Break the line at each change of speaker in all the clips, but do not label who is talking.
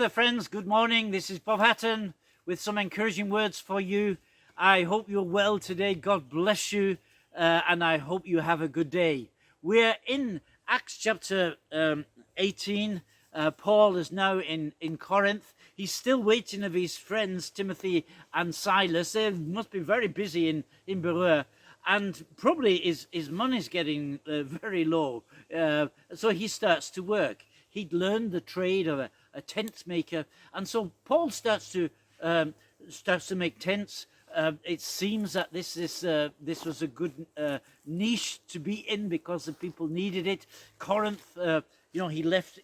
there, friends. Good morning. This is Bob Hatton with some encouraging words for you. I hope you're well today. God bless you, and I hope you have a good day. We're in Acts chapter 18. Paul is now in Corinth. He's still waiting of his friends, Timothy and Silas. They must be very busy in Berea. And probably his money's getting very low. So he starts to work. He'd learned the trade of a tent maker. And so Paul starts to make tents. It seems that this was a good niche to be in because the people needed it. Corinth, he left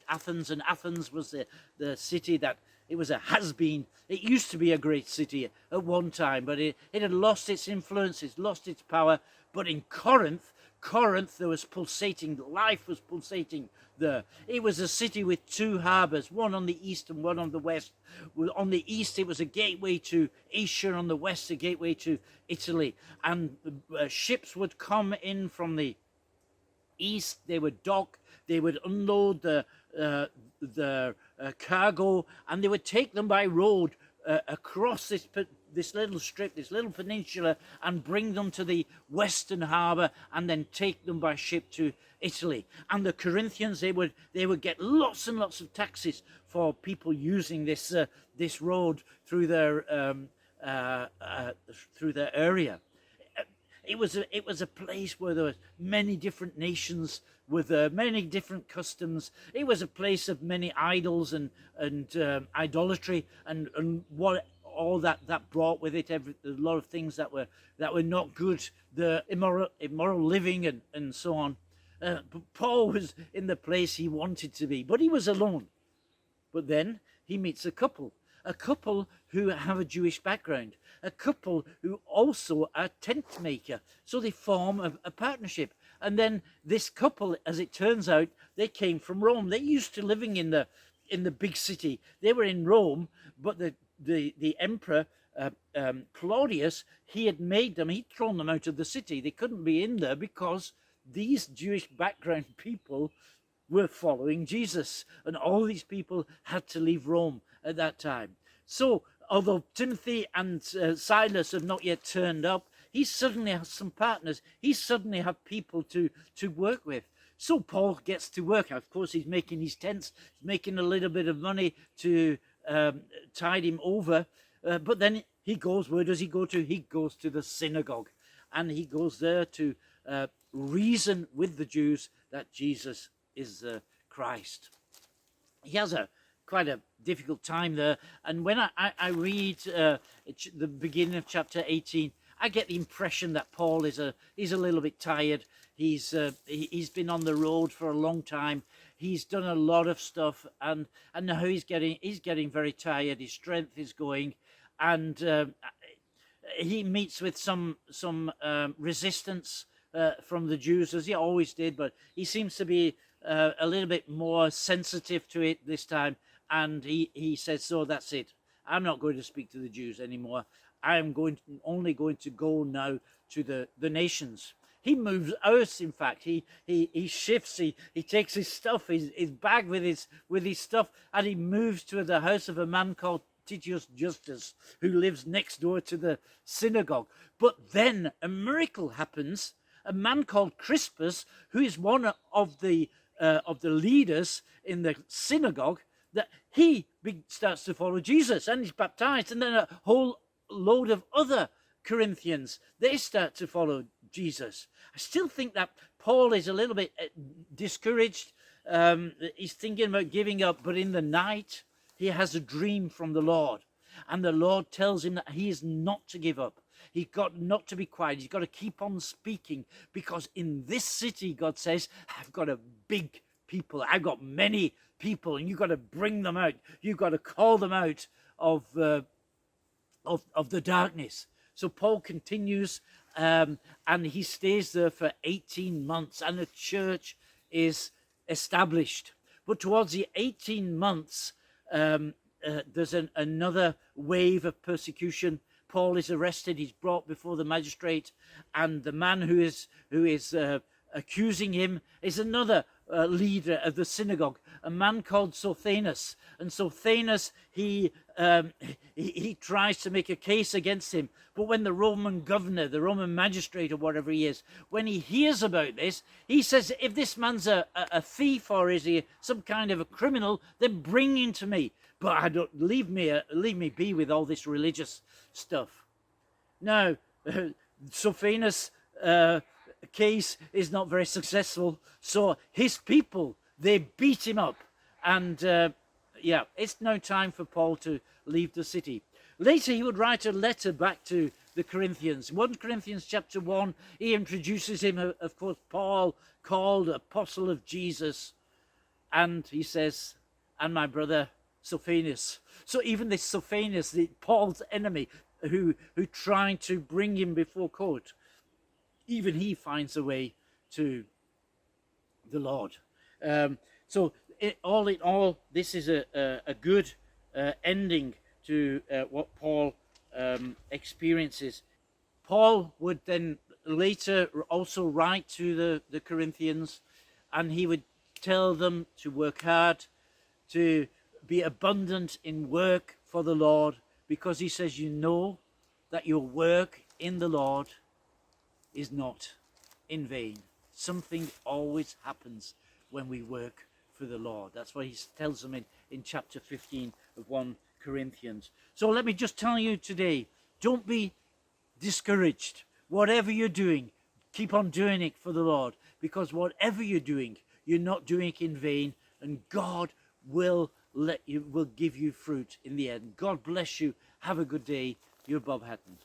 Athens, and Athens was the city that it was a has-been. It used to be a great city at one time, but it had lost its influence, it's lost its power. But in Corinth, there was pulsating, life was pulsating there. It was a city with two harbors, one on the east and one on the west. On the east, it was a gateway to Asia, on the west, a gateway to Italy. And ships would come in from the east, they would dock, they would unload the cargo, and they would take them by road across this little strip, this little peninsula, and bring them to the western harbor, and then take them by ship to Italy. And the Corinthians, they would get lots and lots of taxes for people using this road through their area. It was a place where there were many different nations with many different customs. It was a place of many idols and idolatry and what all that brought with it. A lot of things that were not good, the immoral living and so on. But Paul was in the place he wanted to be, but he was alone. But then he meets a couple who have a Jewish background, a couple who also are tent maker. So they form a partnership. And then this couple, as it turns out, they came from Rome. They used to living in the big city. They were in Rome, but the emperor Claudius, he had made them. He'd thrown them out of the city. They couldn't be in there because these Jewish background people were following Jesus, and all these people had to leave Rome at that time. So although Timothy and Silas have not yet turned up, he suddenly has some partners. He suddenly have people to work with. So Paul gets to work. Of course, he's making his tents, he's making a little bit of money to tide him over. But then he goes, where does he go to? He goes to the synagogue, and he goes there to reason with the Jews that Jesus is Christ. He has quite a difficult time there, and when I read the beginning of chapter 18, I get the impression that Paul is a little bit tired. He's been on the road for a long time. He's done a lot of stuff, and now he's getting very tired. His strength is going, and he meets with some resistance from the Jews, as he always did, but he seems to be a little bit more sensitive to it this time, and he says, so that's it. I'm not going to speak to the Jews anymore. I am only going to go now to the nations. He moves out, in fact. He shifts, he takes his stuff, his bag with his stuff, and he moves to the house of a man called Titius Justus, who lives next door to the synagogue. But then a miracle happens. A man called Crispus, who is one of the leaders in the synagogue, that he starts to follow Jesus, and he's baptized, and then a whole load of other Corinthians, they start to follow Jesus. I still think that Paul is a little bit discouraged. He's thinking about giving up, but in the night he has a dream from the Lord, and the Lord tells him that he is not to give up. He's got not to be quiet. He's got to keep on speaking, because in this city, God says, I've got a big people. I've got many people, and you've got to bring them out. You've got to call them out of the darkness. So Paul continues, and he stays there for 18 months, and the church is established. But towards the 18 months, there's another wave of persecution. Paul is arrested. He's brought before the magistrate, and the man who is accusing him is another leader of the synagogue, a man called Sothenus. And Sothenus, he tries to make a case against him. But when the Roman governor, the Roman magistrate or whatever he is, when he hears about this, he says, if this man's a thief or is he some kind of a criminal, then bring him to me. But I don't leave me be with all this religious stuff. Now, Sophanus' case is not very successful, so his people, they beat him up, and yeah, it's now time for Paul to leave the city. Later, he would write a letter back to the Corinthians. 1 Corinthians chapter 1, he introduces him, of course, Paul, called Apostle of Jesus, and he says, and my brother Sophanus. So even this Sophanus, Paul's enemy, who tried to bring him before court, even he finds a way to the Lord. So all in all, this is a good ending to what Paul experiences. Paul would then later also write to the Corinthians, and he would tell them to work hard, to be abundant in work for the Lord, because he says, you know that your work in the Lord is not in vain. Something always happens when we work for the Lord. That's what he tells them in chapter 15 of 1 Corinthians. So let me just tell you today, don't be discouraged. Whatever you're doing, keep on doing it for the Lord, because whatever you're doing, you're not doing it in vain, and God will give you fruit in the end. God bless you. Have a good day. You're Bob Hatton.